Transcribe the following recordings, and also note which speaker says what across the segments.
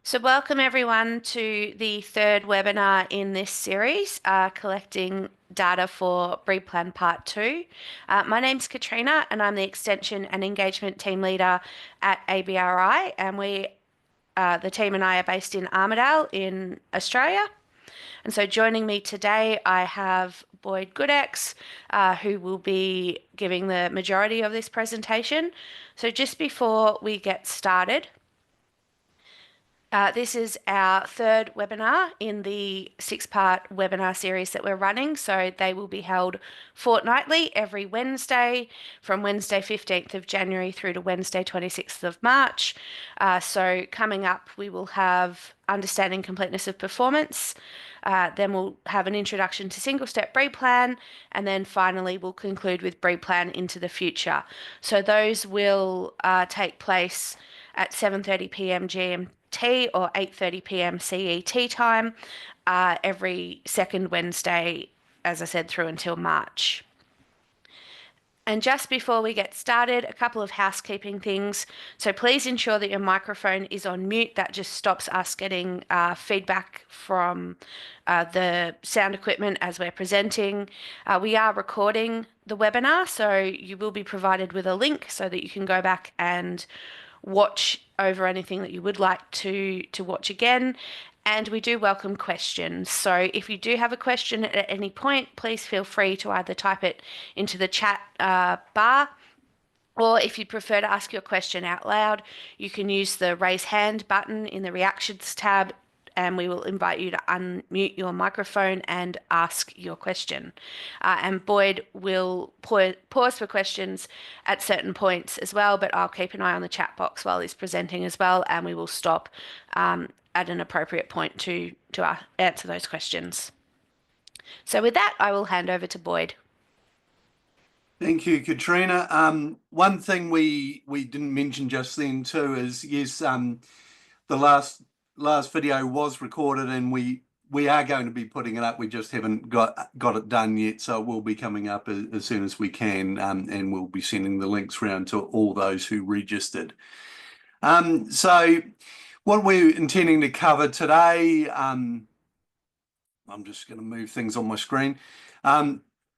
Speaker 1: So, welcome everyone to the third webinar in this series, collecting data for BREEDPLAN Part 2. My name's Catriona and I'm the Extension and Engagement Team Leader at ABRI, and the team and I are based in Armidale in Australia. And so joining me today, I have Boyd Gudex, who will be giving the majority of this presentation. So just before we get started, this is our third webinar in the six-part webinar series that we're running. So they will be held fortnightly every Wednesday from Wednesday 15th of January through to Wednesday 26th of March. So coming up, we will have Understanding Completeness of Performance. Then we'll have an introduction to single-step BREEDPLAN, and then finally we'll conclude with BREEDPLAN into the future. So those will take place at 7:30 p.m. GMT or 8:30 p.m. CET time every second Wednesday, as I said, through until March. And just before we get started, a couple of housekeeping things. So please ensure that your microphone is on mute. That just stops us getting feedback from the sound equipment as we're presenting. We are recording the webinar, so you will be provided with a link so that you can go back and watch over anything that you would like to watch again. And we do welcome questions. So if you do have a question at any point, please feel free to either type it into the chat bar, or if you prefer to ask your question out loud, you can use the raise hand button in the reactions tab, and we will invite you to unmute your microphone and ask your question. And Boyd will pause for questions at certain points as well, but I'll keep an eye on the chat box while he's presenting as well, and we will stop at an appropriate point to answer those questions. So with that, I will hand over to Boyd.
Speaker 2: Thank you, Catriona. One thing we didn't mention just then too is, yes, the last video was recorded, and we are going to be putting it up. We just haven't got it done yet, so it will be coming up as soon as we can, and we'll be sending the links around to all those who registered. So what we're intending to cover today, I'm just going to move things on my screen.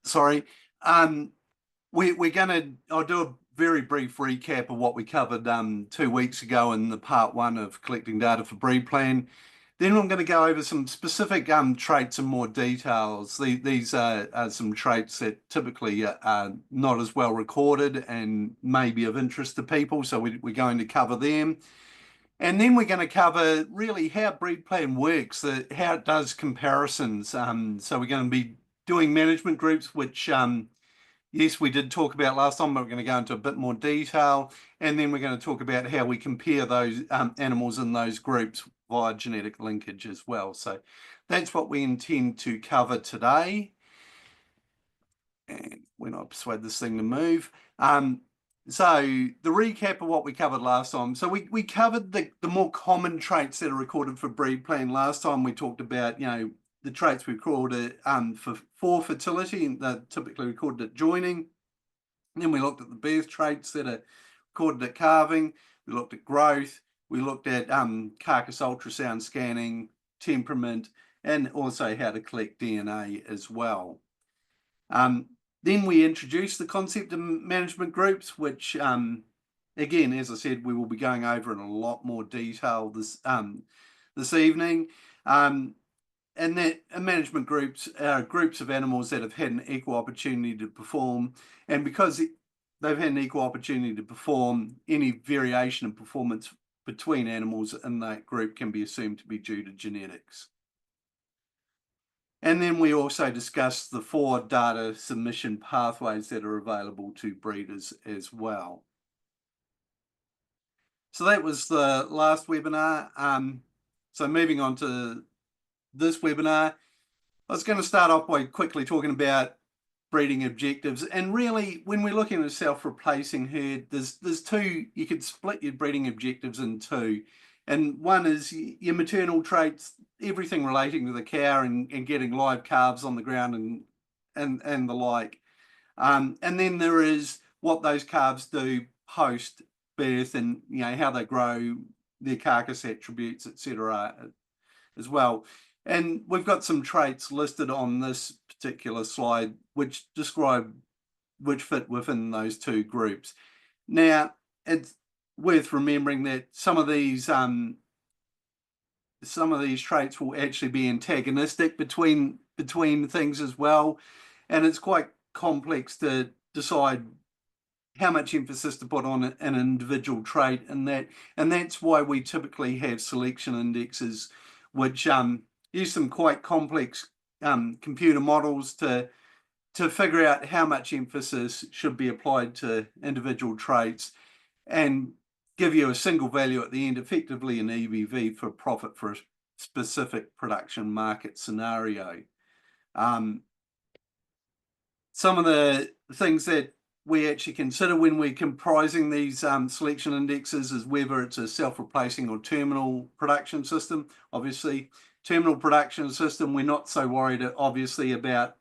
Speaker 2: Sorry. I'll do a very brief recap of what we covered 2 weeks ago in the part 1 of collecting data for BREEDPLAN. Then I'm going to go over some specific traits and more details. These are some traits that typically are not as well recorded and may be of interest to people, so we're going to cover them. And then we're going to cover really how BREEDPLAN works, how it does comparisons. So we're going to be doing management groups, which yes, we did talk about last time, but we're going to go into a bit more detail. And then we're going to talk about how we compare those animals in those groups via genetic linkage as well. So that's what we intend to cover today. And when I persuade this thing to move. So the recap of what we covered last time. So we covered the more common traits that are recorded for BREEDPLAN. Last time we talked about, the traits we recorded for fertility, and they're typically recorded at joining. Then we looked at the birth traits that are recorded at calving. We looked at growth. We looked at carcass ultrasound scanning, temperament, and also how to collect DNA as well. Then we introduced the concept of management groups, which, again, as I said, we will be going over in a lot more detail this evening. And that management groups are groups of animals that have had an equal opportunity to perform. And because they've had an equal opportunity to perform, any variation in performance between animals in that group can be assumed to be due to genetics. And then we also discussed the 4 data submission pathways that are available to breeders as well. So that was the last webinar. So moving on to this webinar, I was going to start off by quickly talking about breeding objectives. And really, when we're looking at a self-replacing herd, there's 2, you could split your breeding objectives in 2. And one is your maternal traits, everything relating to the cow and getting live calves on the ground and the like. And then there is what those calves do post birth, and how they grow their carcass attributes, etc., as well. And we've got some traits listed on this particular slide which describe which fit within those two groups. Now, it's worth remembering that some of these traits will actually be antagonistic between things as well, and it's quite complex to decide how much emphasis to put on an individual trait, and that's why we typically have selection indexes which use some quite complex computer models to figure out how much emphasis should be applied to individual traits and give you a single value at the end, effectively an EBV for profit for a specific production market scenario. Some of the things that we actually consider when we're comprising these selection indexes is whether it's a self-replacing or terminal production system. Obviously, terminal production system, we're not so worried, obviously, about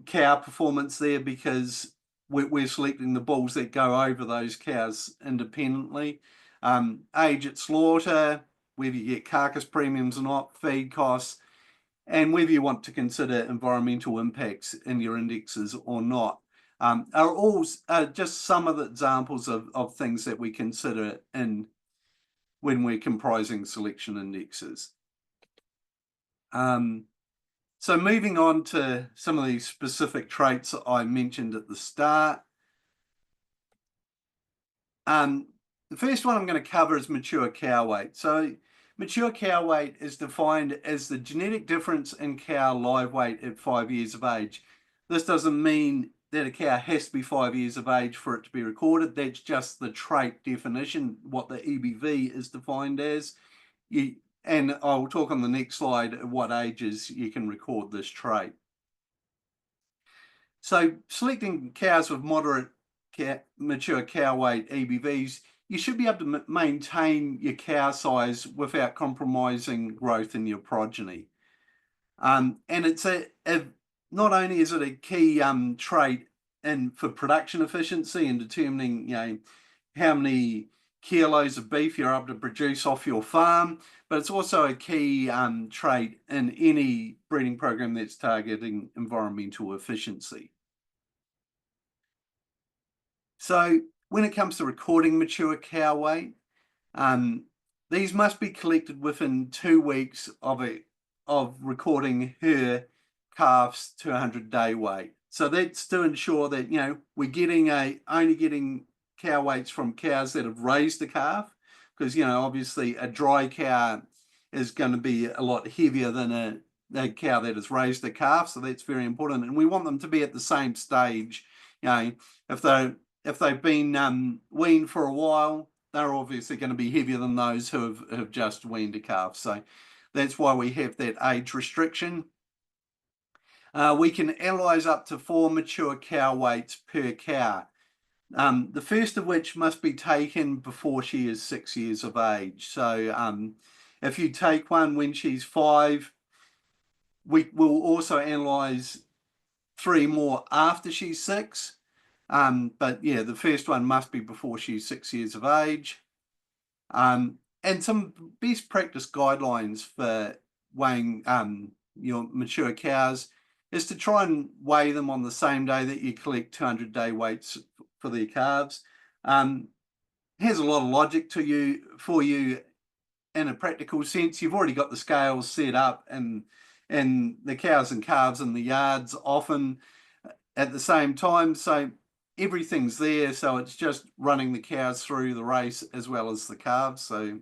Speaker 2: cow performance there because we're selecting the bulls that go over those cows independently. Age at slaughter, whether you get carcass premiums or not, feed costs, and whether you want to consider environmental impacts in your indexes or not, are all just some of the examples of things that we consider when we're comprising selection indexes. So moving on to some of these specific traits that I mentioned at the start. The first one I'm going to cover is mature cow weight. So mature cow weight is defined as the genetic difference in cow live weight at 5 years of age. This doesn't mean that a cow has to be 5 years of age for it to be recorded. That's just the trait definition, what the EBV is defined as. And I'll talk on the next slide at what ages you can record this trait. So selecting cows with moderate mature cow weight EBVs, you should be able to maintain your cow size without compromising growth in your progeny. And it's not only is it a key trait for production efficiency and determining, how many kilos of beef you're able to produce off your farm, but it's also a key trait in any breeding program that's targeting environmental efficiency. So when it comes to recording mature cow weight, these must be collected within 2 weeks of recording her calf's 200-day weight. So that's to ensure that we're only getting cow weights from cows that have raised the calf, because obviously a dry cow is going to be a lot heavier than a cow that has raised the calf, so that's very important. And we want them to be at the same stage. If they've been weaned for a while, they're obviously going to be heavier than those who have just weaned a calf. So that's why we have that age restriction. We can analyze up to 4 mature cow weights per cow. The first of which must be taken before she is 6 years of age. So if you take one when she's 5, we will also analyze 3 more after she's 6. But yeah, the first one must be before she's 6 years of age. And some best practice guidelines for weighing your mature cows is to try and weigh them on the same day that you collect 200-day weights for their calves. Has a lot of logic for you in a practical sense. You've already got the scales set up and the cows and calves in the yards often at the same time. So everything's there. So it's just running the cows through the race as well as the calves. So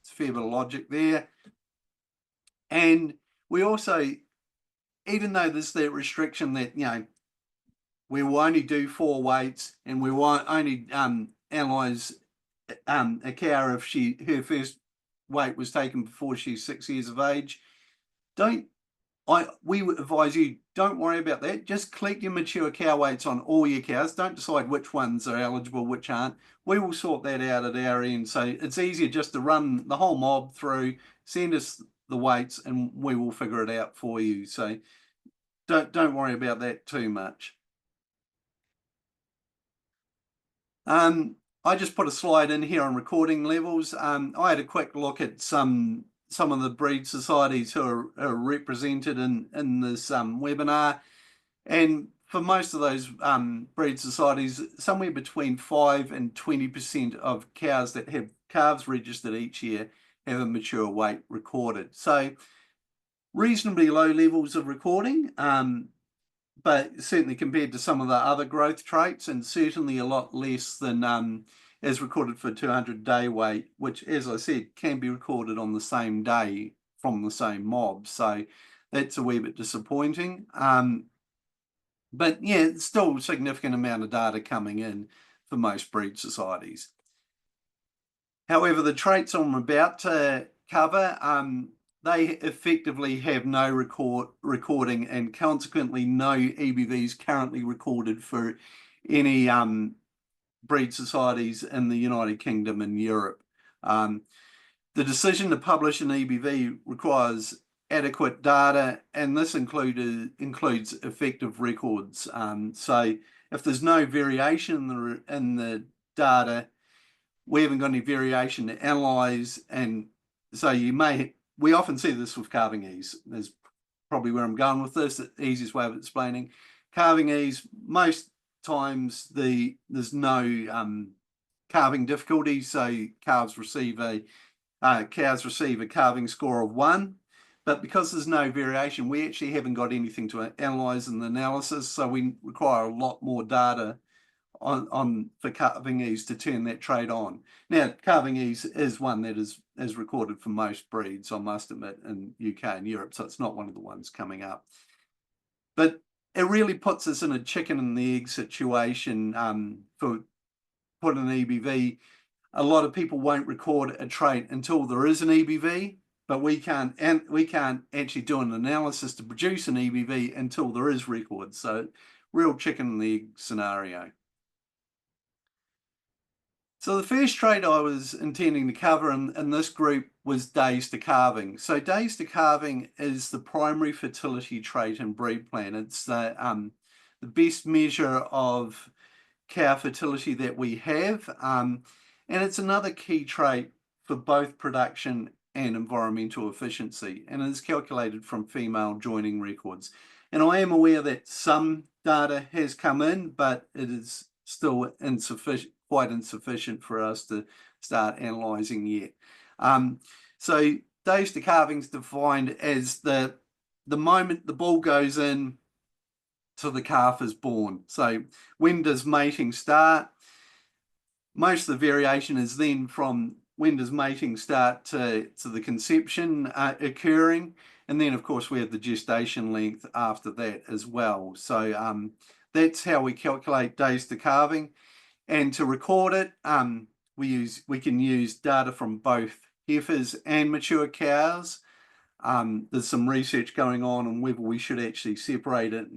Speaker 2: it's a fair bit of logic there. And we also, even though there's that restriction that, we will only do 4 weights and we won't only analyze a cow if her first weight was taken before she's 6 years of age, we would advise you, don't worry about that. Just collect your mature cow weights on all your cows. Don't decide which ones are eligible, which aren't. We will sort that out at our end. So it's easier just to run the whole mob through, send us the weights, and we will figure it out for you. So don't worry about that too much. I just put a slide in here on recording levels. I had a quick look at some of the breed societies who are represented in this webinar, and for most of those breed societies, somewhere between 5 and 20% of cows that have calves registered each year have a mature weight recorded. So reasonably low levels of recording, but certainly compared to some of the other growth traits, and certainly a lot less than as recorded for 200-day weight, which, as I said, can be recorded on the same day from the same mob. So that's a wee bit disappointing. But yeah, it's still a significant amount of data coming in for most breed societies. However, the traits I'm about to cover, they effectively have no recording, and consequently no EBVs currently recorded for any breed societies in the United Kingdom and Europe. The decision to publish an EBV requires adequate data, and this includes effective records. So if there's no variation in the data, we haven't got any variation to analyze, and so we often see this with calving ease. Is probably where I'm going with this, the easiest way of explaining. Calving ease, most times there's no calving difficulty, so cows receive a calving score of 1, but because there's no variation, we actually haven't got anything to analyze in the analysis, so we require a lot more data for calving ease to turn that trait on. Now, calving ease is one that is recorded for most breeds, I must admit, in UK and Europe, so it's not one of the ones coming up. But it really puts us in a chicken and the egg situation for putting an EBV. A lot of people won't record a trait until there is an EBV, but we can't actually do an analysis to produce an EBV until there is record. So real chicken and the egg scenario. So the first trait I was intending to cover in this group was days to calving. So days to calving is the primary fertility trait in BREEDPLAN. It's the best measure of cow fertility that we have, and it's another key trait for both production and environmental efficiency, and it is calculated from female joining records. And I am aware that some data has come in, but it is still quite insufficient for us to start analysing yet. So days to calving is defined as the moment the bull goes in till the calf is born. So when does mating start? Most of the variation is then from when does mating start to the conception occurring, and then of course we have the gestation length after that as well. So that's how we calculate days to calving. And to record it, we can use data from both heifers and mature cows. There's some research going on whether we should actually separate it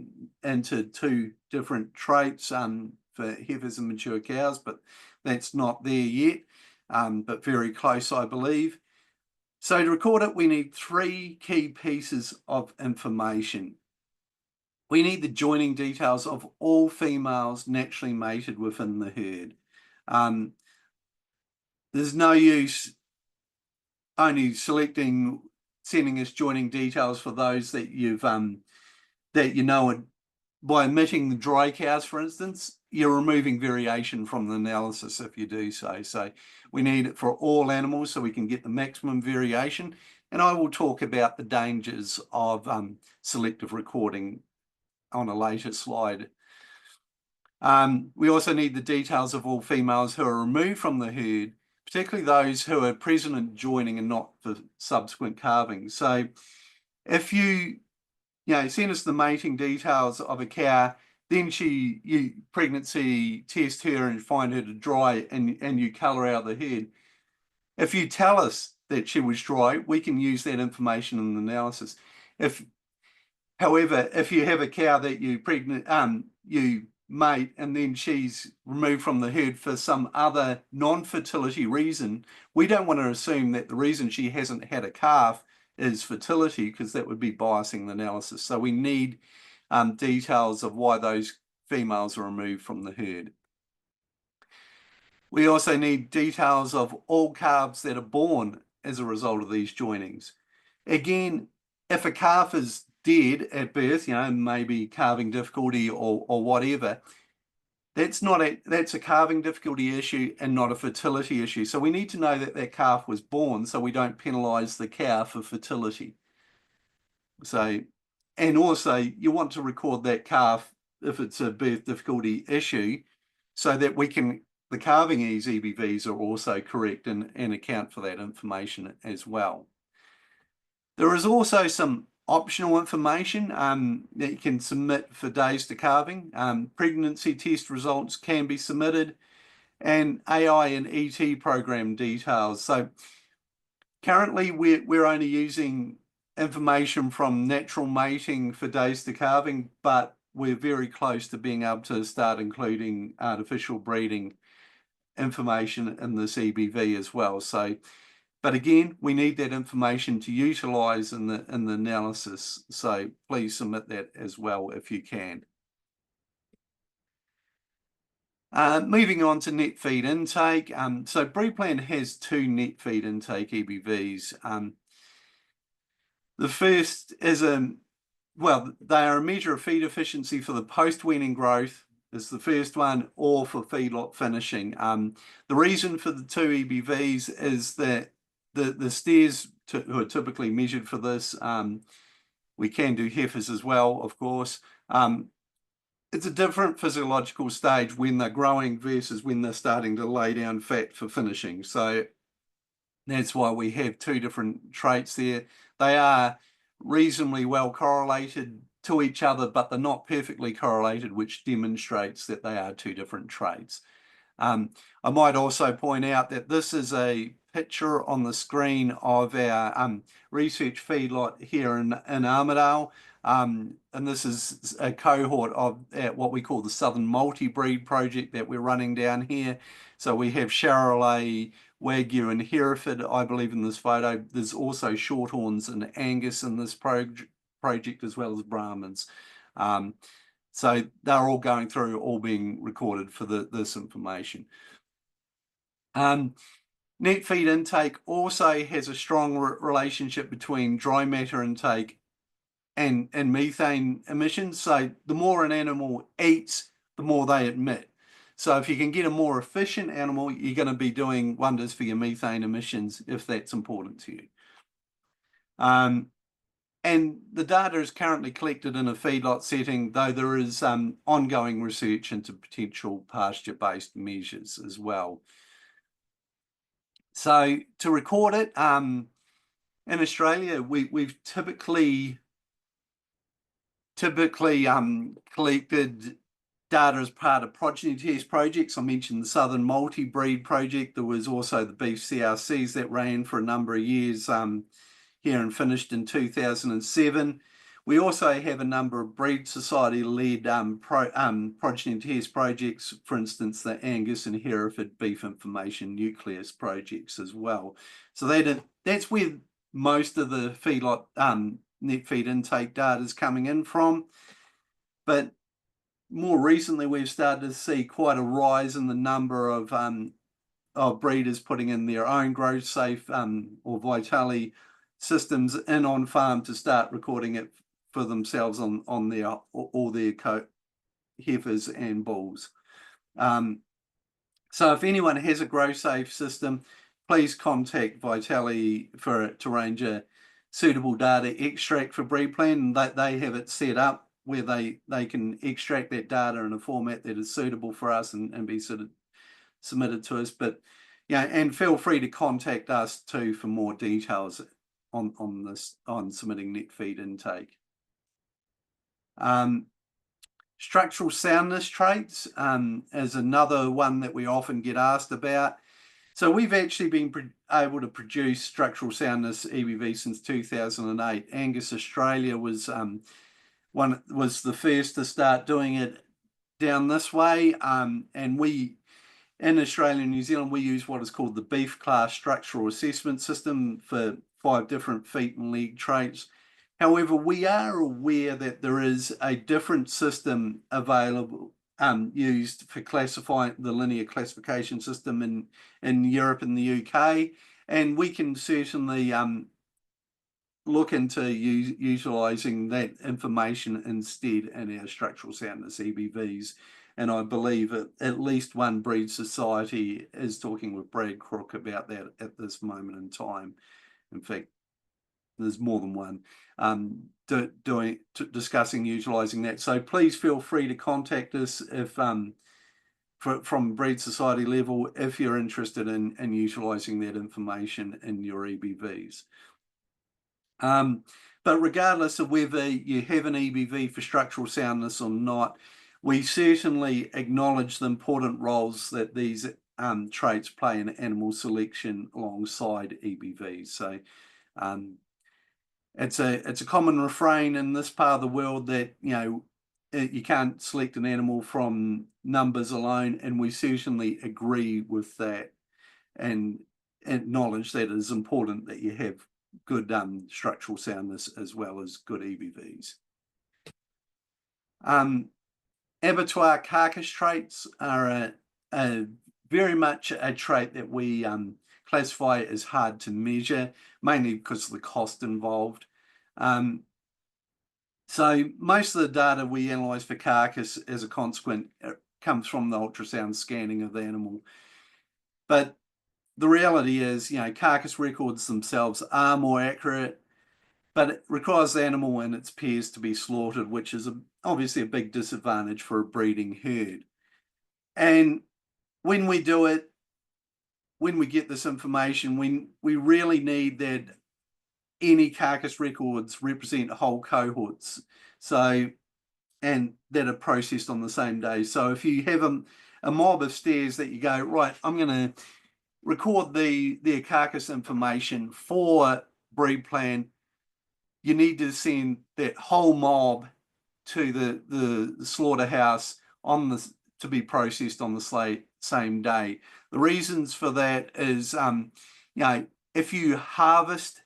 Speaker 2: into two different traits for heifers and mature cows, but that's not there yet, but very close, I believe. So to record it, we need 3 key pieces of information. We need the joining details of all females naturally mated within the herd. There's no use only sending us joining details for those that that you know by omitting the dry cows, for instance. You're removing variation from the analysis if you do so. So we need it for all animals so we can get the maximum variation. And I will talk about the dangers of selective recording on a later slide. We also need the details of all females who are removed from the herd, particularly those who are present in joining and not for subsequent calving. So if you send us the mating details of a cow, then you pregnancy test her and find her to dry, and you colour out the herd. If you tell us that she was dry, we can use that information in the analysis. However, if you have a cow that you mate and then she's removed from the herd for some other non-fertility reason, we don't want to assume that the reason she hasn't had a calf is fertility, because that would be biasing the analysis. So we need details of why those females are removed from the herd. We also need details of all calves that are born as a result of these joinings. Again, if a calf is dead at birth, maybe calving difficulty or whatever, that's a calving difficulty issue and not a fertility issue. So we need to know that that calf was born so we don't penalise the cow for fertility. So, and also you want to record that calf if it's a birth difficulty issue so that the calving ease EBVs are also correct and account for that information as well. There is also some optional information that you can submit for days to calving. Pregnancy test results can be submitted, and AI and ET program details. So currently we're only using information from natural mating for days to calving, but we're very close to being able to start including artificial breeding information in this EBV as well. So, but again, we need that information to utilize in the analysis. So please submit that as well if you can. Moving on to net feed intake. So BREEDPLAN has two net feed intake EBVs. The first is they are a measure of feed efficiency for the post-weaning growth is the first one, or for feedlot finishing. The reason for the two EBVs is that the steers who are typically measured for this, we can do heifers as well, of course. It's a different physiological stage when they're growing versus when they're starting to lay down fat for finishing. So that's why we have two different traits there. They are reasonably well correlated to each other, but they're not perfectly correlated, which demonstrates that they are two different traits. I might also point out that this is a picture on the screen of our research feedlot here in Armidale. And this is a cohort of what we call the Southern Multi-Breed project that we're running down here. So we have Charolais, Wagyu and Hereford, I believe, in this photo. There's also Shorthorns and Angus in this project, as well as Brahmins. So they're all going through, all being recorded for this information. Net feed intake also has a strong relationship between dry matter intake and methane emissions. So the more an animal eats, the more they emit. So if you can get a more efficient animal, you're going to be doing wonders for your methane emissions if that's important to you. And the data is currently collected in a feedlot setting, though there is ongoing research into potential pasture-based measures as well. So to record it, in Australia, we've typically collected data as part of progeny test projects. I mentioned the Southern Multi-Breed project. There was also the beef CRCs that ran for a number of years here and finished in 2007. We also have a number of Breed Society-led progeny test projects, for instance, the Angus and Hereford Beef Information Nucleus projects as well. So that's where most of the feedlot net feed intake data is coming in from. But more recently, we've started to see quite a rise in the number of breeders putting in their own growth safe or Vitali systems in on farm to start recording it for themselves on all their heifers and bulls. So if anyone has a grow safe system, please contact Vitali to arrange a suitable data extract for BREEDPLAN. They have it set up where they can extract that data in a format that is suitable for us and be sort of submitted to us. But yeah, and feel free to contact us too for more details on submitting net feed intake. Structural soundness traits is another one that we often get asked about. So we've actually been able to produce structural soundness EBV since 2008. Angus Australia was the first to start doing it down this way, and we in Australia and New Zealand we use what is called the beef class structural assessment system for 5 different feet and leg traits. However, we are aware that there is a different system available used for classifying the linear classification system in Europe and the UK, and we can certainly look into utilising that information instead in our structural soundness EBVs. And I believe at least one breed society is talking with Brad Crook about that at this moment in time. In fact, there's more than one discussing utilising that. So please feel free to contact us if from breed society level if you're interested in utilising that information in your EBVs. But regardless of whether you have an EBV for structural soundness or not, we certainly acknowledge the important roles that these traits play in animal selection alongside EBVs. So it's a common refrain in this part of the world that, you know, you can't select an animal from numbers alone, and we certainly agree with that and acknowledge that it is important that you have good structural soundness as well as good EBVs. Abattoir carcass traits are very much a trait that we classify as hard to measure, mainly because of the cost involved. So most of the data we analyse for carcass as a consequence comes from the ultrasound scanning of the animal. But the reality is, you know, carcass records themselves are more accurate, but it requires the animal and its pairs to be slaughtered, which is obviously a big disadvantage for a breeding herd. And when we do it, when we get this information, we really need that any carcass records represent whole cohorts, so, and that are processed on the same day. So if you have a mob of steers that you go, right, I'm going to record their carcass information for BREEDPLAN, you need to send that whole mob to the slaughterhouse to be processed on the same day. The reasons for that is, you know, if you harvest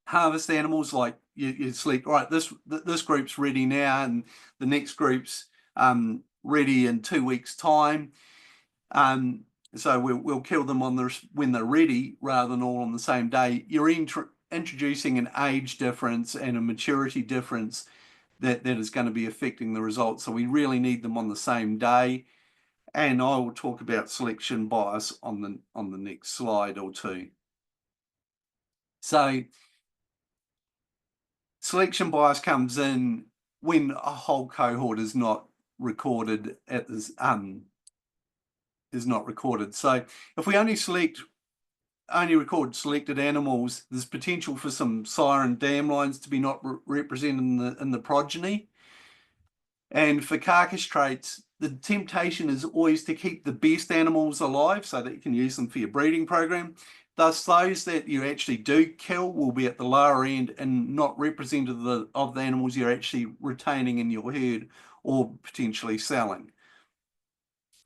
Speaker 2: animals, like you select, right, this group's ready now and the next group's ready in 2 weeks' time, so we'll kill them when they're ready rather than all on the same day. You're introducing an age difference and a maturity difference that is going to be affecting the results. So we really need them on the same day. And I will talk about selection bias on the next slide or two. So selection bias comes in when a whole cohort is not recorded at this is not recorded. So if we only record selected animals, there's potential for some sire and dam lines to be not represented in the progeny. And for carcass traits, the temptation is always to keep the best animals alive so that you can use them for your breeding program. Thus, those that you actually do kill will be at the lower end and not representative of the animals you're actually retaining in your herd or potentially selling.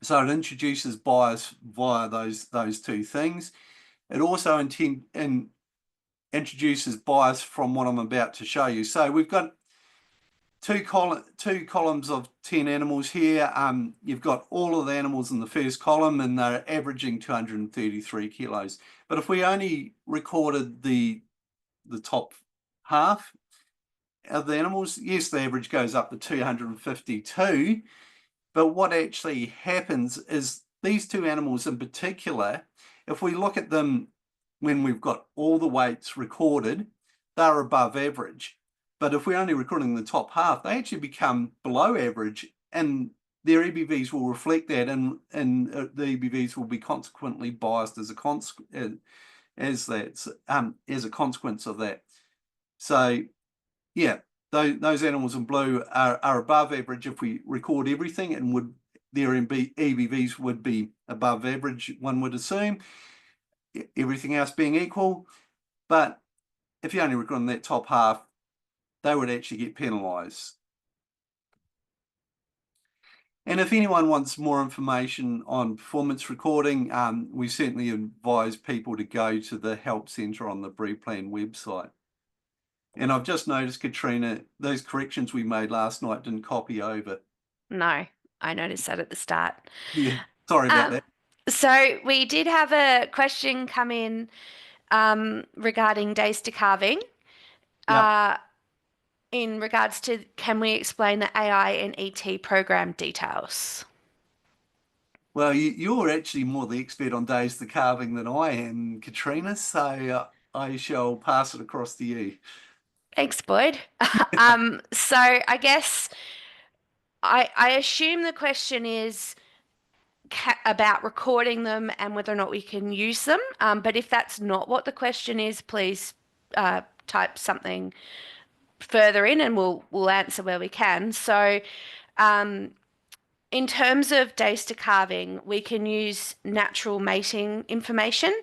Speaker 2: So it introduces bias via those two things. It also introduces bias from what I'm about to show you. So we've got two columns of 10 animals here. You've got all of the animals in the first column and they're averaging 233 kilos. But if we only recorded the top half of the animals, yes, the average goes up to 252. But what actually happens is these two animals in particular, if we look at them when we've got all the weights recorded, they're above average. But if we're only recording the top half, they actually become below average, and their EBVs will reflect that, and the EBVs will be consequently biased as a consequence of that. So, yeah, those animals in blue are above average if we record everything, and their EBVs would be above average, one would assume, everything else being equal. But if you only record that top half, they would actually get penalised. And if anyone wants more information on performance recording, we certainly advise people to go to the Help Centre on the BREEDPLAN website. And I've just noticed, Catriona, those corrections we made last night didn't copy over.
Speaker 1: No, I noticed that at the start.
Speaker 2: Yeah, sorry about that.
Speaker 1: So we did have a question come in regarding days to calving.
Speaker 2: Yep.
Speaker 1: In regards to, can we explain the AI and ET program details?
Speaker 2: Well, you're actually more the expert on days to carving than I am, Catriona, so I shall pass it across to you.
Speaker 1: Thanks, Boyd. So I guess I assume the question is about recording them and whether or not we can use them. But if that's not what the question is, please type something further in and we'll answer where we can. So in terms of days to calving, we can use natural mating information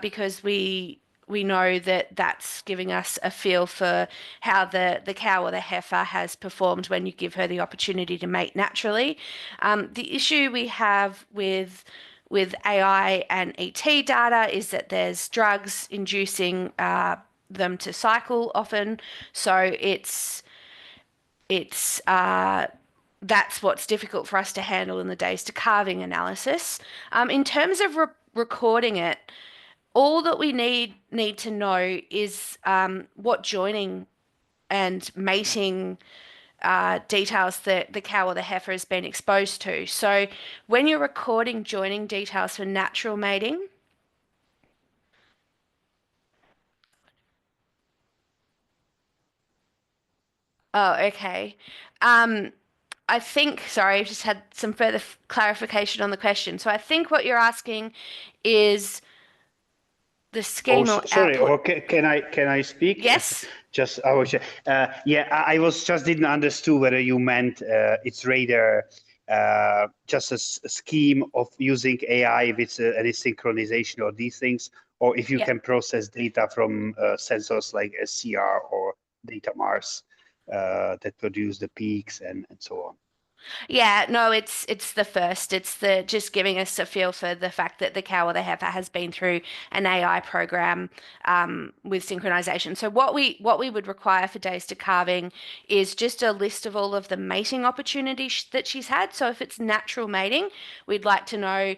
Speaker 1: because we know that that's giving us a feel for how the cow or the heifer has performed when you give her the opportunity to mate naturally. The issue we have with AI and ET data is that there's drugs inducing them to cycle often, so it's that's what's difficult for us to handle in the days to calving analysis. In terms of recording it, all that we need to know is what joining and mating details that the cow or the heifer has been exposed to. So when you're recording joining details for natural mating, oh, okay. I think, sorry, I've just had some further clarification on the question. So I think what you're asking is the
Speaker 3: Oh,
Speaker 1: scheme or
Speaker 3: sorry.
Speaker 1: output.
Speaker 3: Or can I speak?
Speaker 1: Yes.
Speaker 3: Just I was yeah. I was just didn't understand whether you meant it's rather just a scheme of using AI with any synchronization or these things, or if you
Speaker 1: Yeah.
Speaker 3: can process data from sensors like SCR or data Mars that produce the peaks and so on.
Speaker 1: Yeah, no, it's the first. It's the just giving us a feel for the fact that the cow or the heifer has been through an AI program with synchronization. So what we would require for days to calving is just a list of all of the mating opportunities that she's had. So if it's natural mating, we'd like to know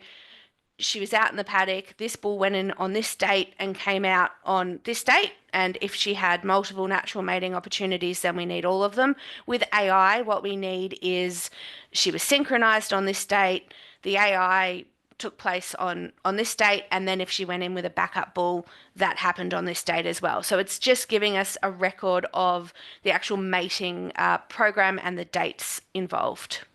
Speaker 1: she was out in the paddock, this bull went in on this date and came out on this date. And if she had multiple natural mating opportunities, then we need all of them. With AI, what we need is she was synchronized on this date, the AI took place on this date, and then if she went in with a backup bull, that happened on this date as well. So it's just giving us a record of the actual mating program and the dates involved.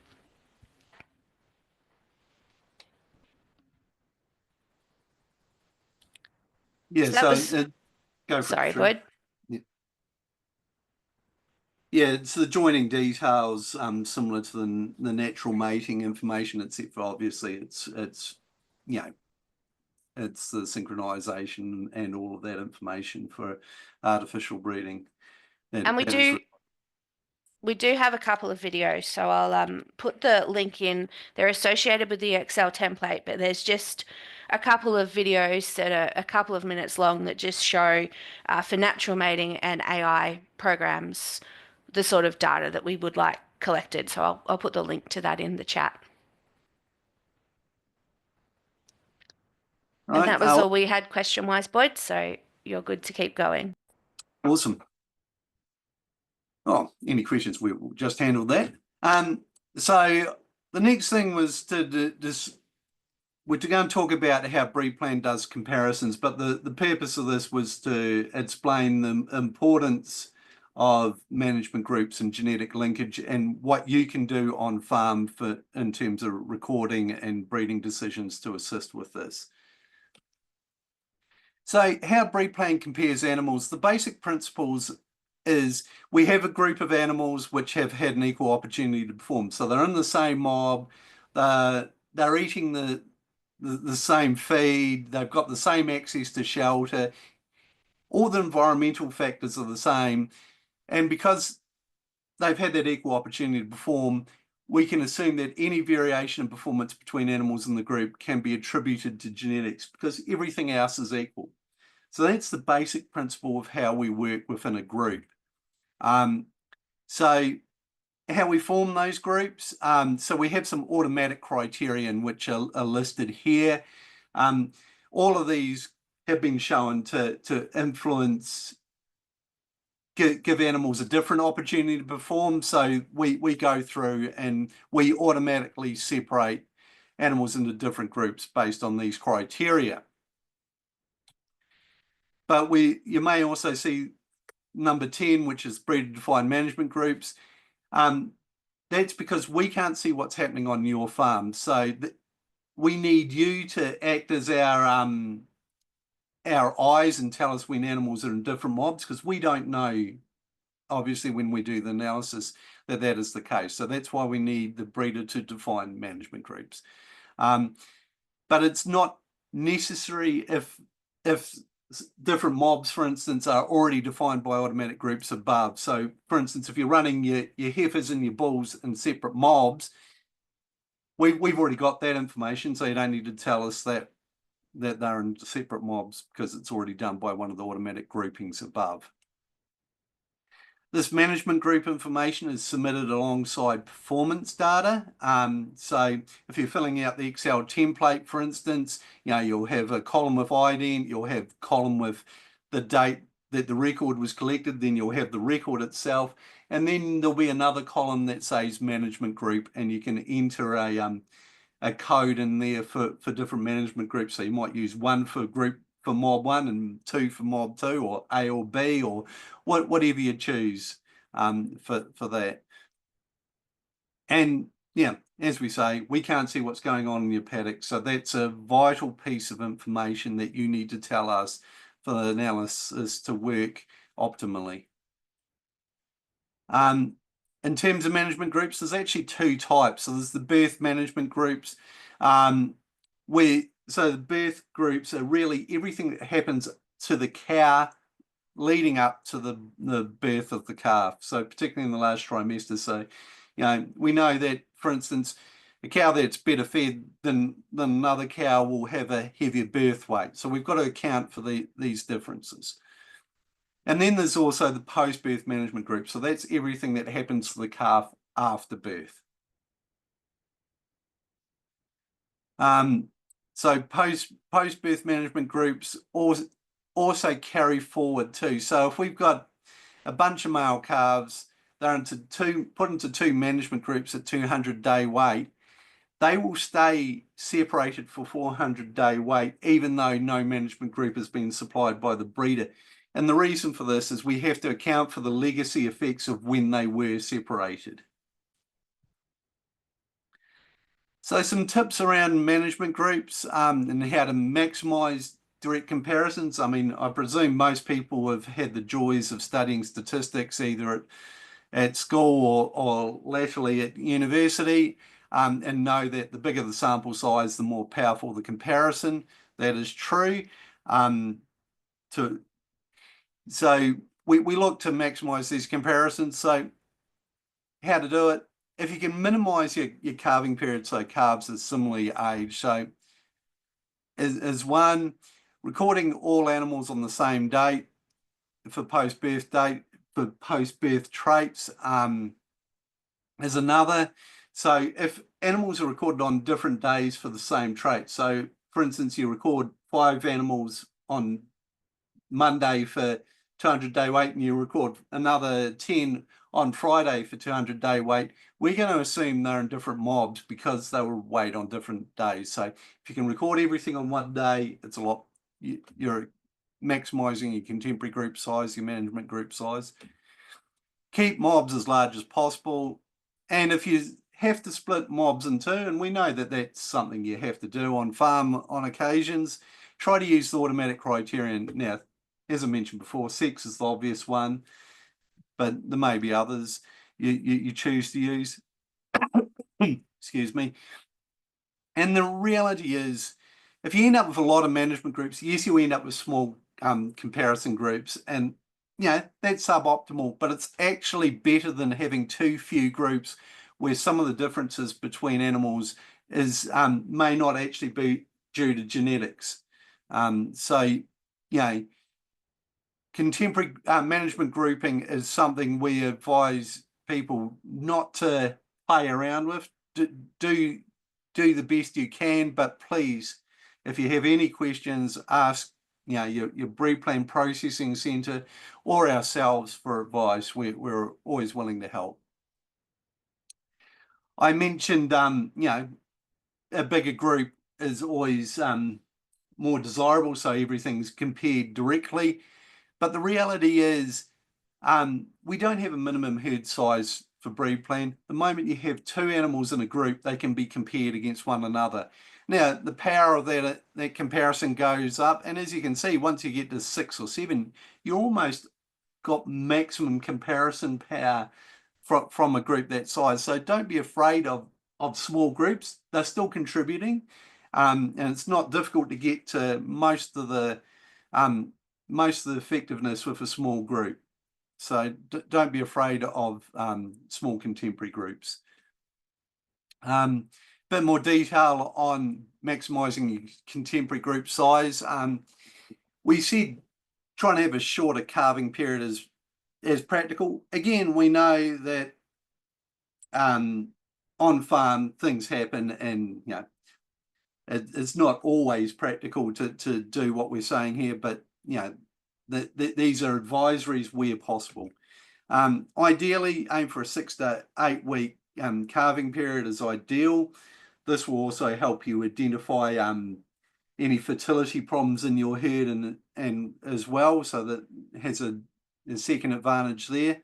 Speaker 2: Yeah,
Speaker 1: So that was,
Speaker 2: go for
Speaker 1: sorry,
Speaker 2: it, Catriona.
Speaker 1: Boyd.
Speaker 2: Yeah, it's the joining details, similar to the natural mating information, except for obviously it's you know, it's the synchronization and all of that information for artificial breeding.
Speaker 1: And we do have a couple of videos, so I'll put the link in. They're associated with the Excel template, but there's just a couple of videos that are a couple of minutes long that just show for natural mating and AI programs the sort of data that we would like collected. So I'll put the link to that in the chat. And
Speaker 2: Right.
Speaker 1: that was all we had question-wise, Boyd, so you're good to keep going.
Speaker 2: Awesome. Oh, any questions? We'll just handle that. So the next thing was we're to go and talk about how BREEDPLAN does comparisons, but the purpose of this was to explain the importance of management groups and genetic linkage and what you can do on farm in terms of recording and breeding decisions to assist with this. So how BREEDPLAN compares animals, the basic principles is we have a group of animals which have had an equal opportunity to perform. So they're in the same mob, they're eating the same feed, they've got the same access to shelter, all the environmental factors are the same. And because they've had that equal opportunity to perform, we can assume that any variation in performance between animals in the group can be attributed to genetics because everything else is equal. So that's the basic principle of how we work within a group. And how we form those groups. So we have some automatic criterion which are listed here. All of these have been shown to influence, give animals a different opportunity to perform. So we go through and we automatically separate animals into different groups based on these criteria. But you may also see number 10, which is breeder-defined management groups. That's because we can't see what's happening on your farm. So we need you to act as our eyes and tell us when animals are in different mobs, because we don't know, obviously, when we do the analysis, that is the case. So that's why we need the breeder to define management groups. But it's not necessary if different mobs, for instance, are already defined by automatic groups above. So, for instance, if you're running your heifers and your bulls in separate mobs, we've already got that information, so you don't need to tell us that they're in separate mobs, because it's already done by one of the automatic groupings above. This management group information is submitted alongside performance data. So if you're filling out the Excel template, for instance, you'll have a column with ident, you'll have a column with the date that the record was collected, then you'll have the record itself, and then there'll be another column that says management group, and you can enter a code in there for different management groups. So you might use one for mob 1 and 2 for mob 2, or A or B, or whatever you choose for that. And yeah, as we say, we can't see what's going on in your paddock, so that's a vital piece of information that you need to tell us for the analysis to work optimally. In terms of management groups, there's actually 2 types. So there's the birth management groups, so the birth groups are really everything that happens to the cow leading up to the birth of the calf. So particularly in the last trimester. So, we know that, for instance, a cow that's better fed than another cow will have a heavier birth weight. So we've got to account for these differences. And then there's also the post-birth management group. So that's everything that happens to the calf after birth. So post-birth management groups also carry forward too. So if we've got a bunch of male calves, they're put into 2 management groups at 200-day weight, they will stay separated for 400-day weight, even though no management group has been supplied by the breeder. And the reason for this is we have to account for the legacy effects of when they were separated. So some tips around management groups and how to maximize direct comparisons. I mean, I presume most people have had the joys of studying statistics either at school or laterally at university, and know that the bigger the sample size, the more powerful the comparison. That is true. So we look to maximize these comparisons. So how to do it? If you can minimize your calving period, so calves are similarly aged. So is one, recording all animals on the same date for post-birth traits is another. So if animals are recorded on different days for the same trait, so for instance, you record 5 animals on Monday for 200-day weight, and you record another 10 on Friday for 200-day weight, we're going to assume they're in different mobs because they were weighed on different days. So if you can record everything on one day, it's a lot. You're maximizing your contemporary group size, your management group size. Keep mobs as large as possible. And if you have to split mobs in 2, and we know that that's something you have to do on farm on occasions, try to use the automatic criterion. Now, as I mentioned before, 6 is the obvious one, but there may be others you choose to use. Excuse me. And the reality is, if you end up with a lot of management groups, yes, you end up with small comparison groups, and that's suboptimal, but it's actually better than having too few groups where some of the differences between animals may not actually be due to genetics. Contemporary management grouping is something we advise people not to play around with. Do the best you can, but please, if you have any questions, ask your BREEDPLAN processing centre or ourselves for advice. We're always willing to help. I mentioned a bigger group is always more desirable, so everything's compared directly. But the reality is we don't have a minimum herd size for BREEDPLAN. The moment you have 2 animals in a group, they can be compared against one another. Now, the power of that comparison goes up, and as you can see, once you get to 6 or 7, you almost got maximum comparison power from a group that size. So don't be afraid of small groups. They're still contributing, and it's not difficult to get to most of the effectiveness with a small group. So don't be afraid of small contemporary groups. Bit more detail on maximising your contemporary group size. We said trying to have a shorter calving period as practical. Again, we know that on farm things happen, and it's not always practical to do what we're saying here, but these are advisories where possible. Ideally, aim for a 6 to 8 week calving period is ideal. This will also help you identify any fertility problems in your herd and as well, so that it has a second advantage there.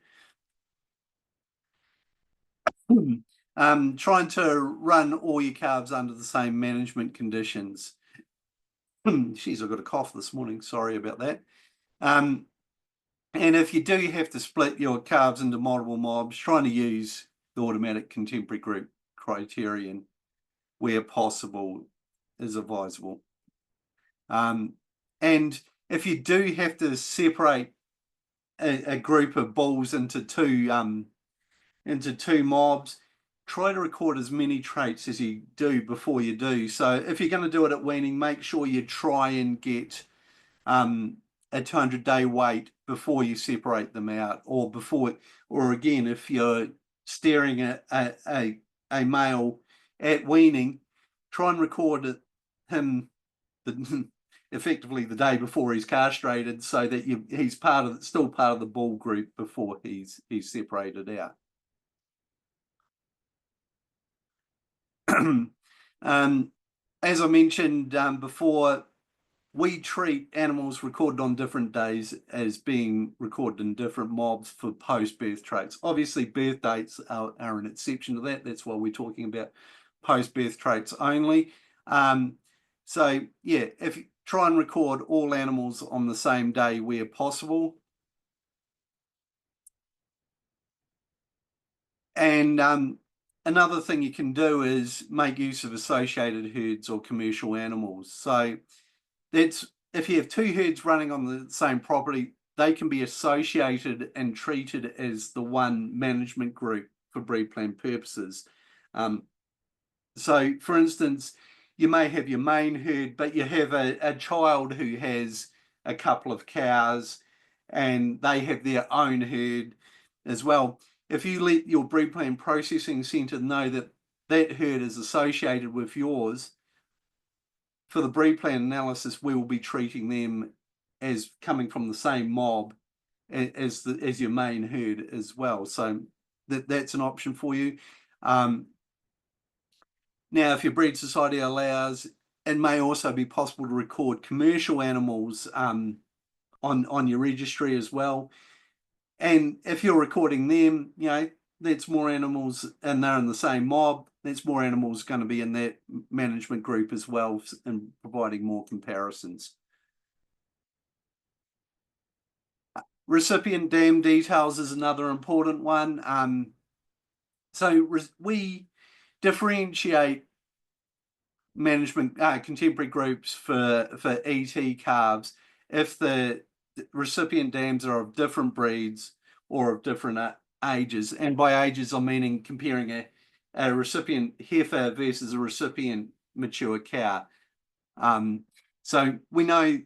Speaker 2: Trying to run all your calves under the same management conditions. Geez, I've got a cough this morning. Sorry about that. And if you do have to split your calves into multiple mobs, trying to use the automatic contemporary group criterion where possible is advisable. And if you do have to separate a group of bulls into two mobs, try to record as many traits as you do before you do. So if you're going to do it at weaning, make sure you try and get a 200-day wait before you separate them out, or again, if you're staring at a male at weaning, try and record him effectively the day before he's castrated, so that he's still part of the bull group before he's separated out. As I mentioned before, we treat animals recorded on different days as being recorded in different mobs for post-birth traits. Obviously, birth dates are an exception to that. That's why we're talking about post-birth traits only. So yeah, if you try and record all animals on the same day where possible. And another thing you can do is make use of associated herds or commercial animals. So that's, if you have 2 herds running on the same property, they can be associated and treated as the one management group for BREEDPLAN purposes. So for instance, you may have your main herd, but you have a child who has a couple of cows and they have their own herd as well. If you let your BREEDPLAN processing centre know that that herd is associated with yours, for the BREEDPLAN analysis, we will be treating them as coming from the same mob as your main herd as well. So that's an option for you. Now, if your breed society allows, it may also be possible to record commercial animals on your registry as well. And if you're recording them, that's more animals, and they're in the same mob, that's more animals going to be in that management group as well, and providing more comparisons. Recipient dam details is another important one. So we differentiate management contemporary groups for ET calves if the recipient dams are of different breeds or of different ages. And by ages, I'm meaning comparing a recipient heifer versus a recipient mature cow. So we know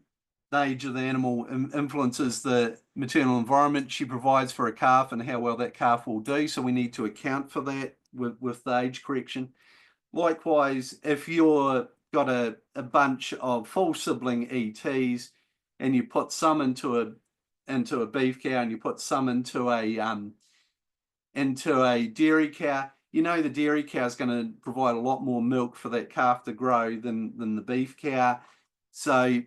Speaker 2: the age of the animal influences the maternal environment she provides for a calf and how well that calf will do. So we need to account for that with the age correction. Likewise, if you've got a bunch of full sibling ETs and you put some into a beef cow and you put some into a dairy cow, you know the dairy cow is going to provide a lot more milk for that calf to grow than the beef cow. So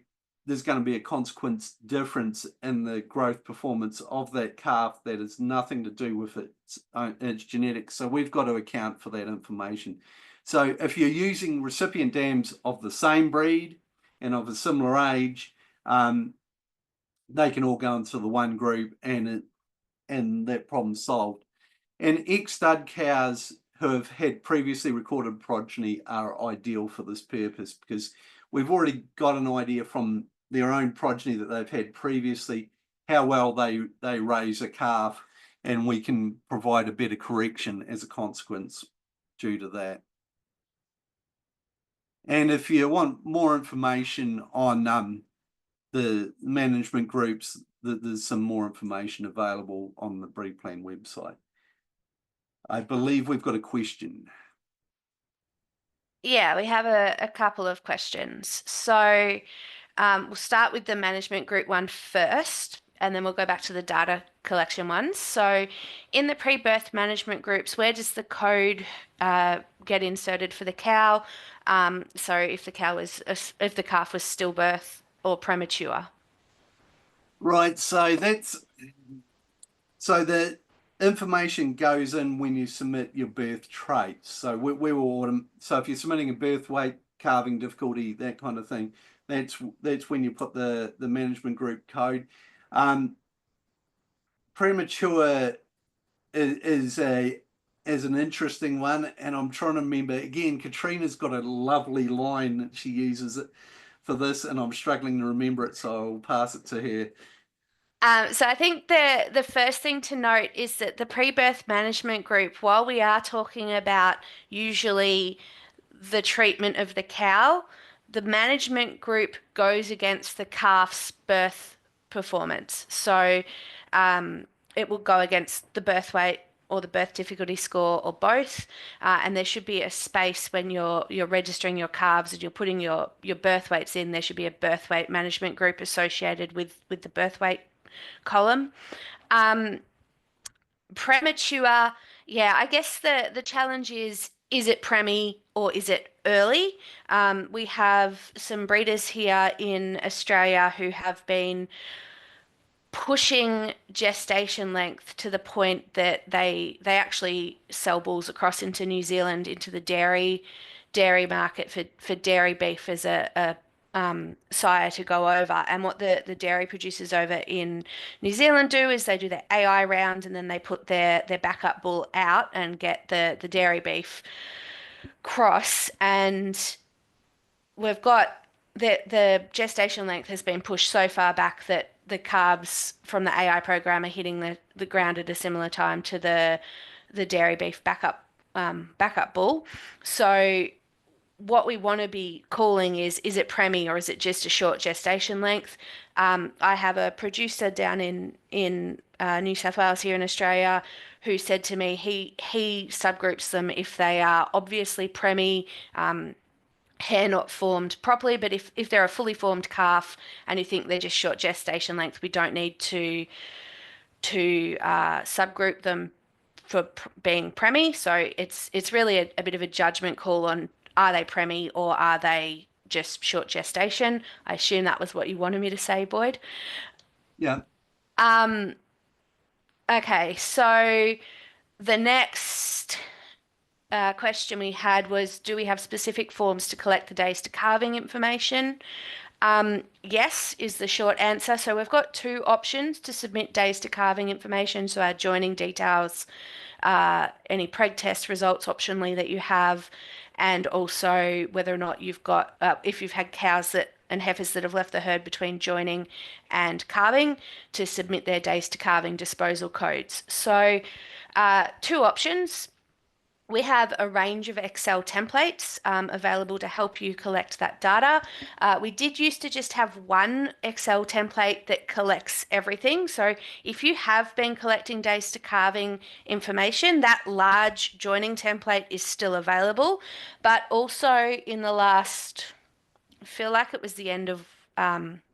Speaker 2: there's going to be a consequence difference in the growth performance of that calf that has nothing to do with its genetics. So we've got to account for that information. So if you're using recipient dams of the same breed and of a similar age, they can all go into the one group and that problem's solved. And ex-stud cows who have had previously recorded progeny are ideal for this purpose because we've already got an idea from their own progeny that they've had previously how well they raise a calf, and we can provide a better correction as a consequence due to that. And if you want more information on the management groups, there's some more information available on the BREEDPLAN website. I believe we've got a question.
Speaker 1: Yeah, we have a couple of questions. So we'll start with the management group one first, and then we'll go back to the data collection ones. So in the pre-birth management groups, where does the code get inserted for the cow? So if the calf was stillbirth or premature.
Speaker 2: Right, so the information goes in when you submit your birth traits. So we will so if you're submitting a birth weight, calving difficulty, that kind of thing, that's when you put the management group code. Premature is an interesting one, and I'm trying to remember again. Catriona's got a lovely line that she uses it for this, and I'm struggling to remember it, so I'll pass it to her.
Speaker 1: So I think the first thing to note is that the pre-birth management group, while we are talking about usually the treatment of the cow, the management group goes against the calf's birth performance. So it will go against the birth weight or the birth difficulty score or both, and there should be a space when you're registering your calves and you're putting your birth weights in. There should be a birth weight management group associated with the birth weight column. Premature, yeah, I guess the challenge is it premi or is it early? We have some breeders here in Australia who have been pushing gestation length to the point that they actually sell bulls across into New Zealand into the dairy market for dairy beef as a sire to go over. And what the dairy producers over in New Zealand do is they do their AI round and then they put their backup bull out and get the dairy beef cross. And we've got the gestation length has been pushed so far back that the calves from the AI program are hitting the ground at a similar time to the dairy beef backup bull. So what we want to be calling is it premi or is it just a short gestation length? I have a producer down in New South Wales here in Australia who said to me he subgroups them if they are obviously premi, hair not formed properly, but if they're a fully formed calf and you think they're just short gestation length, we don't need to subgroup them for being premi. So it's really a bit of a judgment call on are they premi or are they just short gestation. I assume that was what you wanted me to say, Boyd.
Speaker 2: Yeah.
Speaker 1: Okay, so the next question we had was, do we have specific forms to collect the days to calving information? Yes is the short answer. So we've got two options to submit days to calving information. So our joining details, any preg test results optionally that you have, and also whether or not you've got, if you've had cows and heifers that have left the herd between joining and calving, to submit their days to calving disposal codes. So two options. We have a range of Excel templates available to help you collect that data. We did used to just have one Excel template that collects everything. So if you have been collecting days to calving information, that large joining template is still available. But also in the last, I feel like it was the end of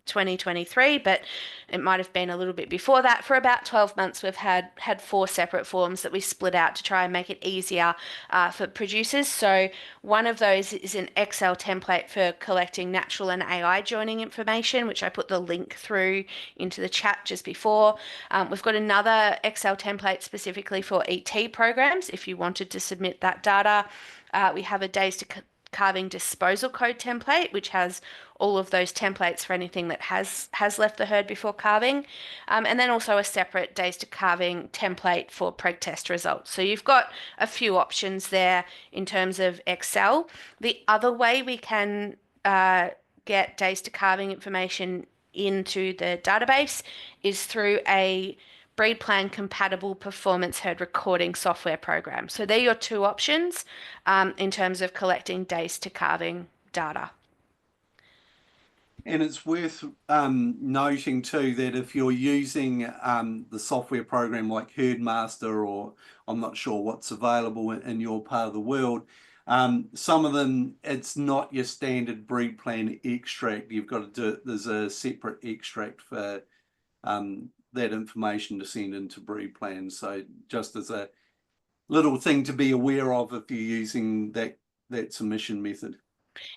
Speaker 1: 2023, but it might have been a little bit before that. For about 12 months, we've had 4 separate forms that we split out to try and make it easier for producers. So one of those is an Excel template for collecting natural and AI joining information, which I put the link through into the chat just before. We've got another Excel template specifically for ET programs if you wanted to submit that data. We have a days to calving disposal code template, which has all of those templates for anything that has left the herd before calving, and then also a separate days to calving template for preg test results. So you've got a few options there in terms of Excel. The other way we can get days to calving information into the database is through a BREEDPLAN compatible performance herd recording software program. So they're your two options in terms of collecting days to calving data.
Speaker 2: And it's worth noting too that if you're using the software program like Herdmaster, or I'm not sure what's available in your part of the world, some of them, it's not your standard BREEDPLAN extract. You've got to do, there's a separate extract for that information to send into BREEDPLAN. So just as a little thing to be aware of if you're using that submission method.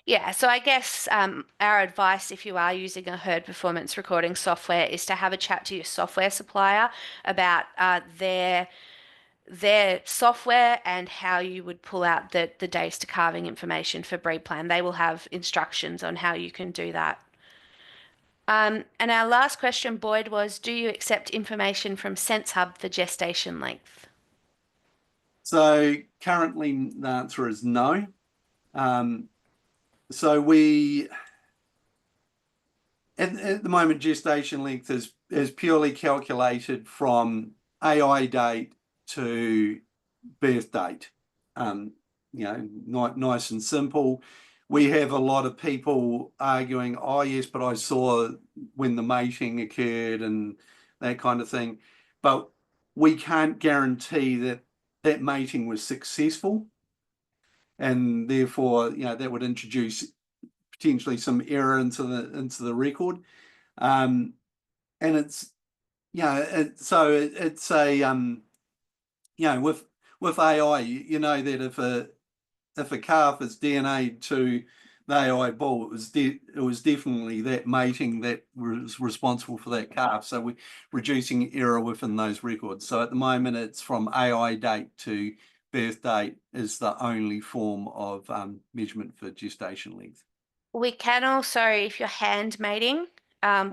Speaker 1: Yeah, so I guess our advice if you are using a herd performance recording software is to have a chat to your software supplier about their software and how you would pull out the days to calving information for BREEDPLAN. They will have instructions on how you can do that. And our last question, Boyd, was do you accept information from SenseHub for gestation length?
Speaker 2: So currently the answer is no. So we, at the moment, gestation length is purely calculated from AI date to birth date. Nice and simple. We have a lot of people arguing, oh yes, but I saw when the mating occurred and that kind of thing. But we can't guarantee that that mating was successful. And therefore, that would introduce potentially some error into the record. And it's, so it's a, with AI, you know that if a calf is DNA to the AI bull, it was definitely that mating that was responsible for that calf. So we're reducing error within those records. So at the moment, it's from AI date to birth date is the only form of measurement for gestation length.
Speaker 1: We can also, if you're hand mating,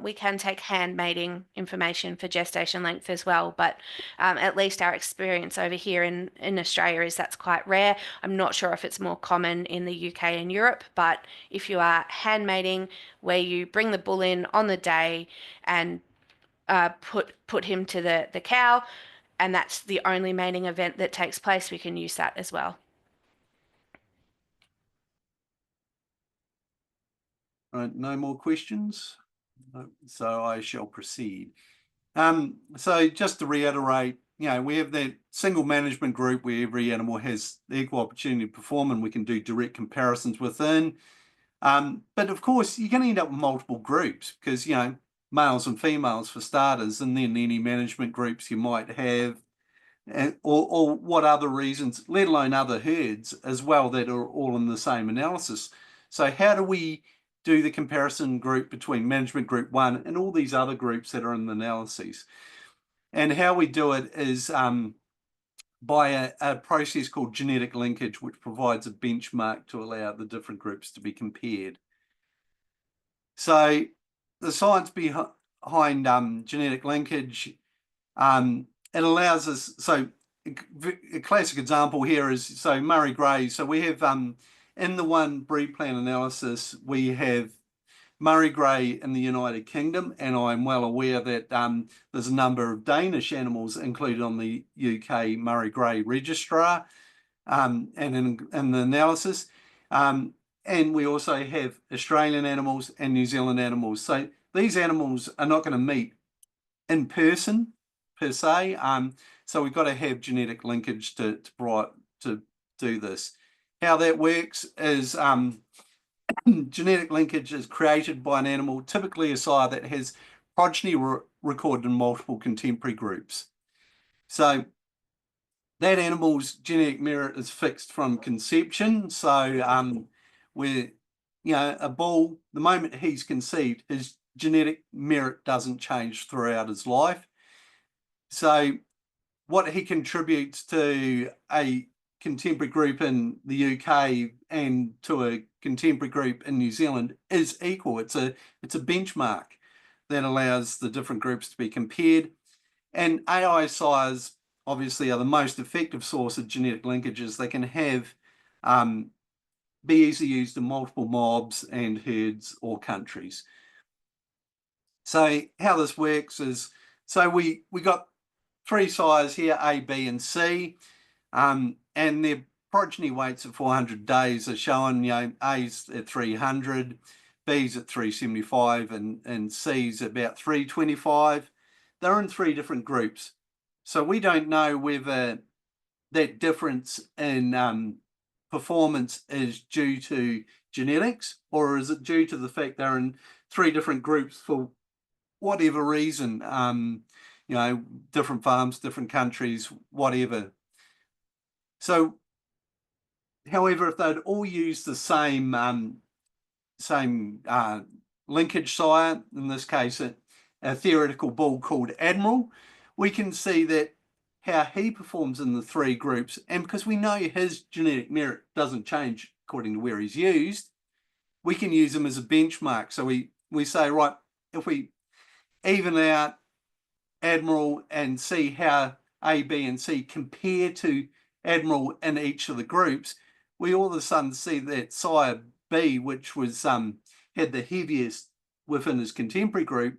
Speaker 1: we can take hand mating information for gestation length as well, but at least our experience over here in Australia is that's quite rare. I'm not sure if it's more common in the UK and Europe, but if you are hand mating where you bring the bull in on the day and put him to the cow, and that's the only mating event that takes place, we can use that as well.
Speaker 2: Right, no more questions? So I shall proceed. So just to reiterate, we have that single management group where every animal has the equal opportunity to perform and we can do direct comparisons within. But of course, you're going to end up with multiple groups because, males and females for starters, and then any management groups you might have, or what other reasons, let alone other herds as well that are all in the same analysis. So how do we do the comparison group between management group 1 and all these other groups that are in the analyses? And how we do it is by a process called genetic linkage, which provides a benchmark to allow the different groups to be compared. So the science behind genetic linkage, it allows us, so a classic example here is, so Murray Grey, so we have in the one BREEDPLAN analysis, we have Murray Grey in the United Kingdom, and I'm well aware that there's a number of Danish animals included on the UK Murray Grey registrar. and in the analysis. And we also have Australian animals and New Zealand animals. So these animals are not going to meet in person per se. So we've got to have genetic linkage to do this. How that works is genetic linkage is created by an animal, typically a sire that has progeny recorded in multiple contemporary groups. So that animal's genetic merit is fixed from conception. So where, a bull, the moment he's conceived, his genetic merit doesn't change throughout his life. So what he contributes to a contemporary group in the UK and to a contemporary group in New Zealand is equal. It's a benchmark that allows the different groups to be compared. And AI sires obviously are the most effective source of genetic linkages. They can have be easily used in multiple mobs and herds or countries. So how this works is, so we got 3 sires here, A, B, and C, and their progeny weights at 400 days are shown. A's at 300, B's at 375, and C's about 325. They're in 3 different groups. So we don't know whether that difference in performance is due to genetics, or is it due to the fact they're in 3 different groups for whatever reason, different farms, different countries, whatever. So, however, if they'd all used the same linkage sire, in this case a theoretical bull called Admiral, we can see that how he performs in the 3 groups, and because we know his genetic merit doesn't change according to where he's used, we can use him as a benchmark. So we say, right, if we even out Admiral and see how A, B, and C compare to Admiral in each of the groups, we all of a sudden see that sire B, which was had the heaviest within his contemporary group,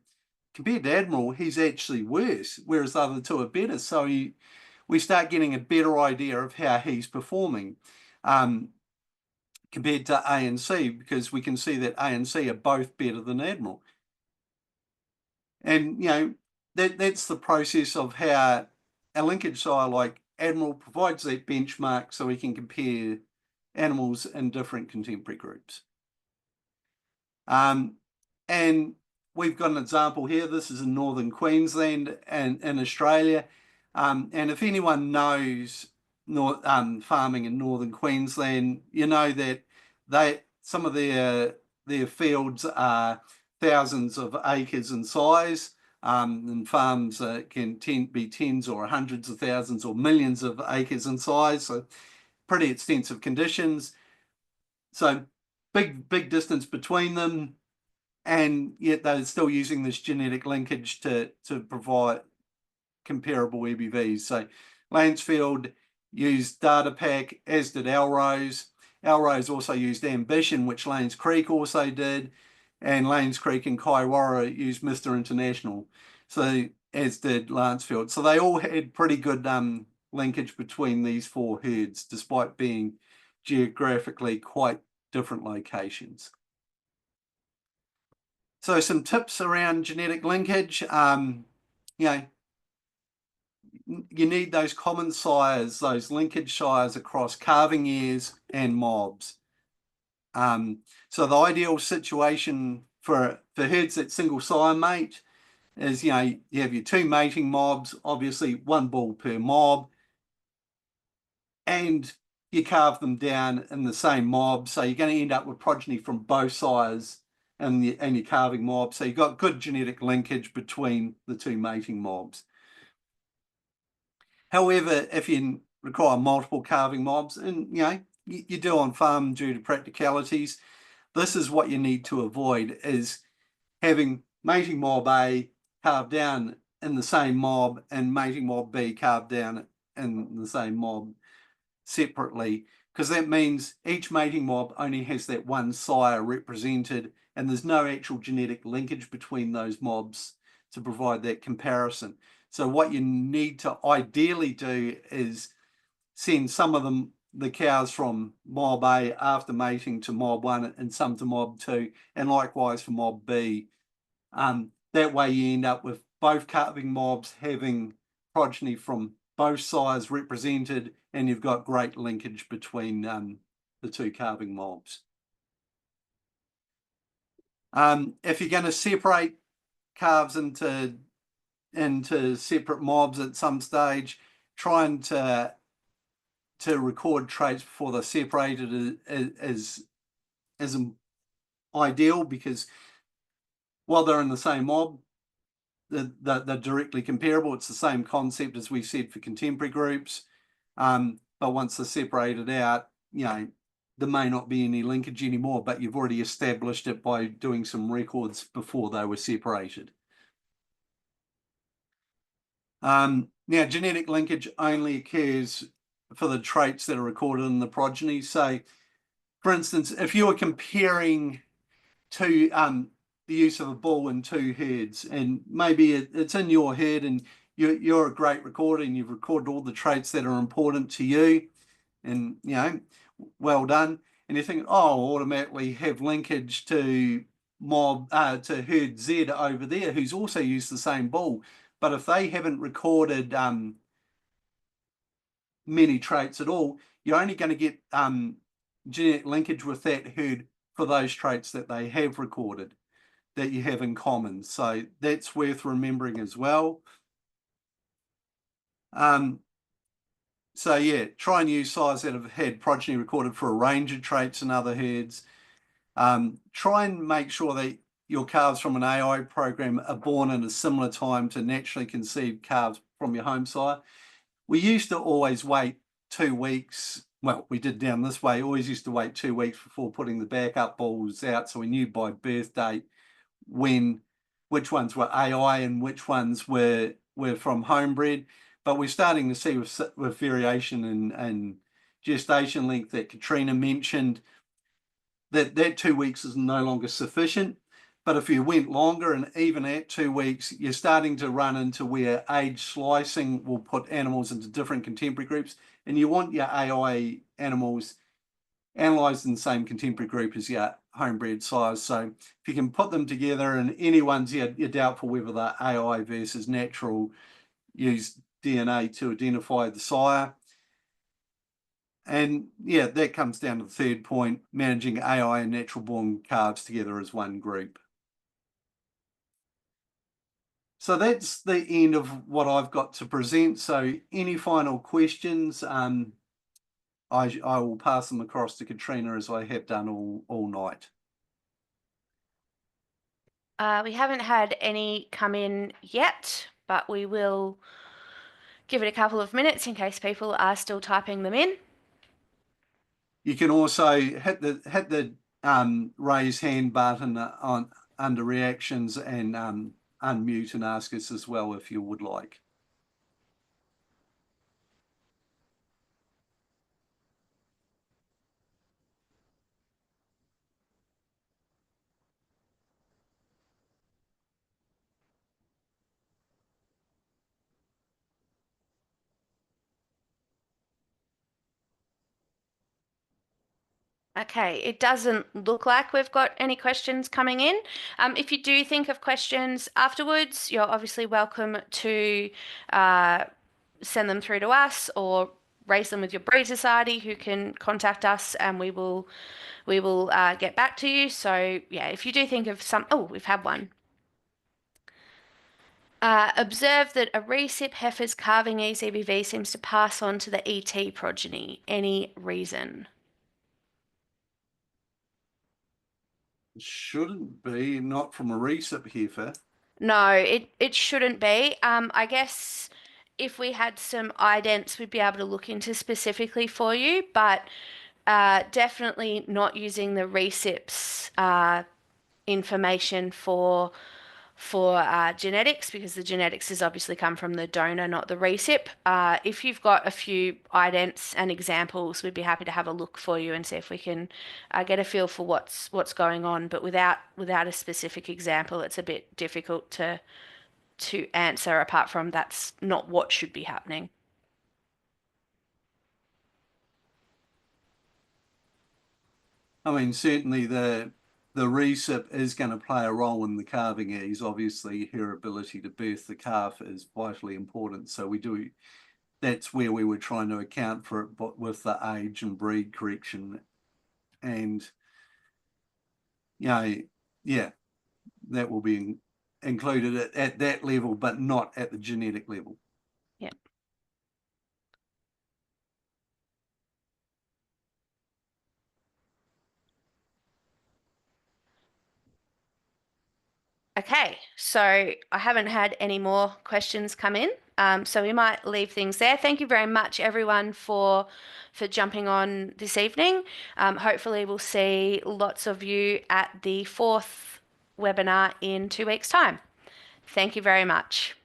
Speaker 2: compared to Admiral, he's actually worse, whereas the other 2 are better. So we start getting a better idea of how he's performing compared to A and C, because we can see that A and C are both better than Admiral. And, that's the process of how a linkage sire like Admiral provides that benchmark so we can compare animals in different contemporary groups. And we've got an example here. This is in northern Queensland and in Australia. And if anyone knows farming in northern Queensland, you know that some of their fields are thousands of acres in size, and farms can be tens or hundreds of thousands or millions of acres in size. So pretty extensive conditions. So big distance between them, and yet they're still using this genetic linkage to provide comparable EBVs. So Lancefield used Data Pack, as did Elrose. Elrose also used Ambition, which Lanes Creek also did, and Lanes Creek and Kaiwara used Mr. International, so as did Lancefield. So they all had pretty good linkage between these 4 herds, despite being geographically quite different locations. So some tips around genetic linkage. You need those common sires, those linkage sires across calving years and mobs. So the ideal situation for herds that single sire mate is, you have your 2 mating mobs, obviously 1 bull per mob, and you carve them down in the same mob. So you're going to end up with progeny from both sires and your calving mob. So you've got good genetic linkage between the 2 mating mobs. However, if you require multiple calving mobs, and you do on farm due to practicalities, this is what you need to avoid, is having mating mob A carved down in the same mob and mating mob B carved down in the same mob separately, because that means each mating mob only has that 1 sire represented, and there's no actual genetic linkage between those mobs to provide that comparison. So what you need to ideally do is send some of them the cows from mob A after mating to mob 1 and some to mob 2, and likewise for mob B. That way you end up with both calving mobs having progeny from both sides represented, and you've got great linkage between the two calving mobs. If you're going to separate calves into separate mobs at some stage, trying to record traits before they're separated is ideal, because while they're in the same mob, they're directly comparable. It's the same concept as we said for contemporary groups, but once they're separated out, you know, there may not be any linkage anymore, but you've already established it by doing some records before they were separated. Now, genetic linkage only occurs for the traits that are recorded in the progeny. So, for instance, if you were comparing the use of a bull in two herds, and maybe it's in your herd and you're a great recorder and you've recorded all the traits that are important to you, and, you know, well done. And you think, oh, I'll automatically have linkage to to herd Z over there, who's also used the same bull. But if they haven't recorded many traits at all, you're only going to get genetic linkage with that herd for those traits that they have recorded, that you have in common. So that's worth remembering as well. So yeah, try and use sires that have had progeny recorded for a range of traits in other herds. Try and make sure that your calves from an AI program are born in a similar time to naturally conceived calves from your home sire. We used to always wait 2 weeks. Well, we did down this way, always used to wait 2 weeks before putting the backup bulls out, so we knew by birth date which ones were AI and which ones were from homebred. But we're starting to see with variation in gestation length that Catriona mentioned, that 2 weeks is no longer sufficient. But if you went longer, and even at 2 weeks, you're starting to run into where age slicing will put animals into different contemporary groups, and you want your AI animals analysed in the same contemporary group as your homebred sires. So if you can put them together, and any ones you're doubtful whether they're AI versus natural, use DNA to identify the sire. And yeah, that comes down to the third point, managing AI and natural born calves together as one group. So that's the end of what I've got to present. So any final questions, I will pass them across to Catriona, as I have done all night.
Speaker 1: We haven't had any come in yet, but we will give it a couple of minutes in case people are still typing them in.
Speaker 2: You can also hit the raise hand button under reactions and unmute and ask us as well if you would like.
Speaker 1: Okay, it doesn't look like we've got any questions coming in. If you do think of questions afterwards, you're obviously welcome to send them through to us or raise them with your breed society, who can contact us, and we will get back to you. So yeah, if you do think of some, oh, we've had one. Observe that a recip heifer's calving ECBV seems to pass on to the ET progeny. Any reason?
Speaker 2: Shouldn't be, not from a recip heifer.
Speaker 1: No, it shouldn't be. I guess if we had some idents, we'd be able to look into specifically for you, but definitely not using the recips information for genetics, because the genetics has obviously come from the donor, not the recip. If you've got a few idents and examples, we'd be happy to have a look for you and see if we can get a feel for what's going on. But without a specific example, it's a bit difficult to answer, apart from that's not what should be happening.
Speaker 2: I mean, certainly the recip is going to play a role in the calving ease. Obviously, her ability to birth the calf is vitally important. So that's where we were trying to account for it, but with the age and breed correction. And, yeah, that will be included at that level, but not at the genetic level.
Speaker 1: Yeah. Okay, so I haven't had any more questions come in, so we might leave things there. Thank you very much, everyone, for jumping on this evening. Hopefully, we'll see lots of you at the 4th webinar in 2 weeks' time. Thank you very much.